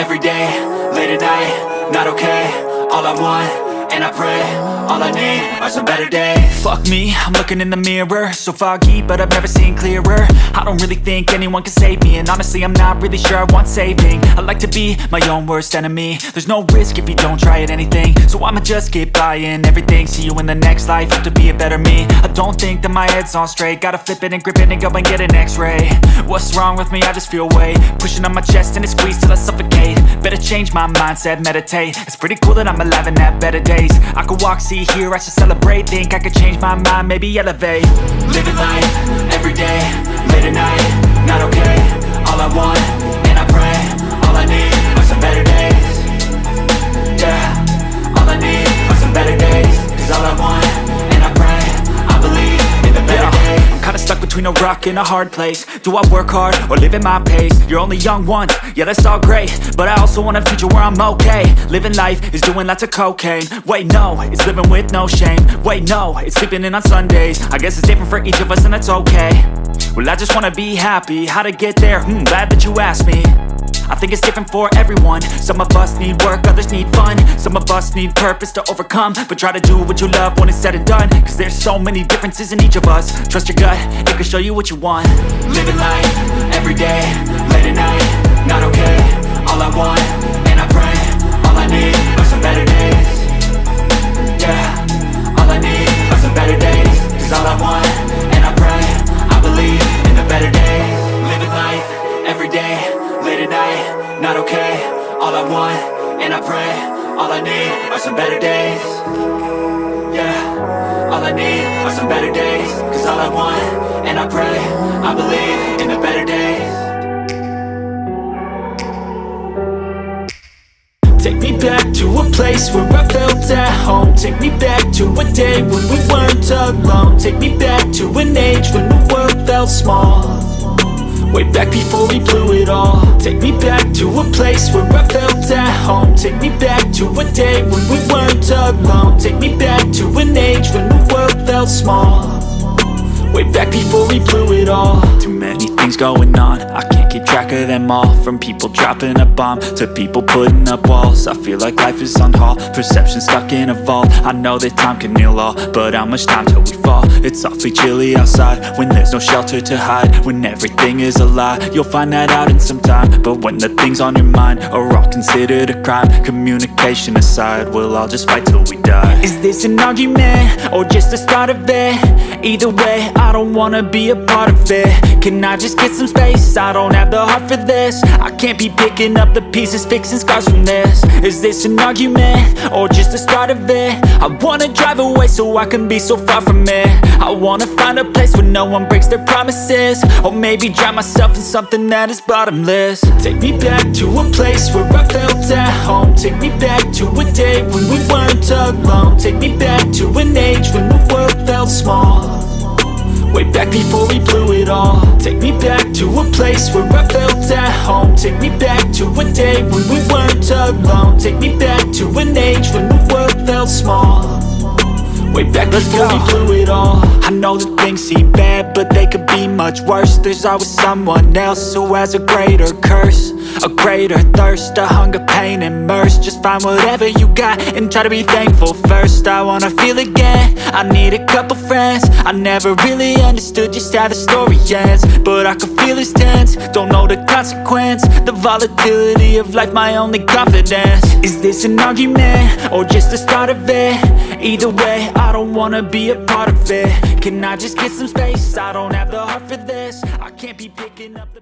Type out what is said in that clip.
every day, late at night, not okay. All I want, and I pray, all I need are some better days. Fuck me, I'm looking in the mirror, so foggy, but I've never seen clearer. I don't really think anyone can save me, and honestly I'm not really sure I want saving. I like to be my own worst enemy. There's no risk if you don't try at anything, so I'ma just keep buying everything. See you in the next life, have to be a better me. I don't think that my head's on straight, gotta flip it and grip it and go and get an x-ray. What's wrong with me? I just feel weight pushing on my chest and it squeezes till I suffocate. Better change my mindset, meditate. It's pretty cool that I'm alive and have better days. I could walk, see, hear, I should celebrate. Think I could change my mind, maybe elevate. Living life, every day, late at night, not okay. All I want, and I pray, all I need are some better days. Yeah, all I need are some better days. Cause all I want, and I pray, I believe in the better days. I'm kinda stuck between a rock and a hard place. Do I work hard or live at my pace? You're only young once, yeah that's all great, but I also want a future where I'm okay. Living life is doing lots of cocaine. Wait no, it's living with no shame. Wait no, it's sleeping in on Sundays. I guess it's different for each of us and that's okay. Well I just wanna be happy, how to get there? Glad that you asked me. I think it's different for everyone. Some of us need work, others need fun. Some of us need purpose to overcome. But try to do what you love when it's said and done. Cause there's so many differences in each of us. Trust your gut, it can show you what you want. Living life, every day, late at night, not okay. All I want, and I pray, all I need are some better days. Yeah, all I need are some better days. Cause all I want, and I pray, I believe in the better days. Living life, every day, late at night, not okay. All I want, and I pray, all I need are some better days. Yeah, all I need are some better days. Cause all I want, and I pray, I believe in the better days. Take me back to a place where I felt at home. Take me back to a day when we weren't alone. Take me back to an age when the world felt small. Way back before we blew it all. Take me back to a place where I felt at home. Take me back to a day when we weren't alone. Take me back to an age when the world felt small. Way back before we blew it all. Too many things going on, I can't keep track of them all. From people dropping a bomb to people putting up walls. I feel like life is on hold, perception stuck in a vault. I know that time can heal all, but how much time till we fall? It's awfully chilly outside when there's no shelter to hide. When everything is a lie, you'll find that out in some time. But when the things on your mind are all considered a crime, communication aside, we'll all just fight till we die. Is this an argument or just the start of it? Either way, I don't wanna be a part of it. Can I just get some space? I don't have the heart for this. I can't be picking up the pieces, fixing scars from this. Is this an argument or just the start of it? I wanna drive away so I can be so far from it. I wanna find a place where no one breaks their promises. Or maybe drown myself in something that is bottomless. Take me back to a place where I felt at home. Take me back to a day when we weren't alone. Take me back to an age when the world felt small. Way back before we blew it all. Take me back to a place where I felt at home. Take me back to a day when we weren't alone. Take me back to an age when the world felt small. Way back before we blew it all. I know that things seem bad, but they could be much worse. There's always someone else who has a greater curse, a greater thirst, a hunger, pain, and mercy. Just find whatever you got and try to be thankful first. I wanna feel again, I need a couple friends. I never really understood just how the story ends, but I can feel it's tense, don't know the consequence. The volatility of life, my only confidence. Is this an argument or just the start of it? Either way, I don't wanna be a part of it. Can I just get some space? I don't have the heart for this. I can't be picking up the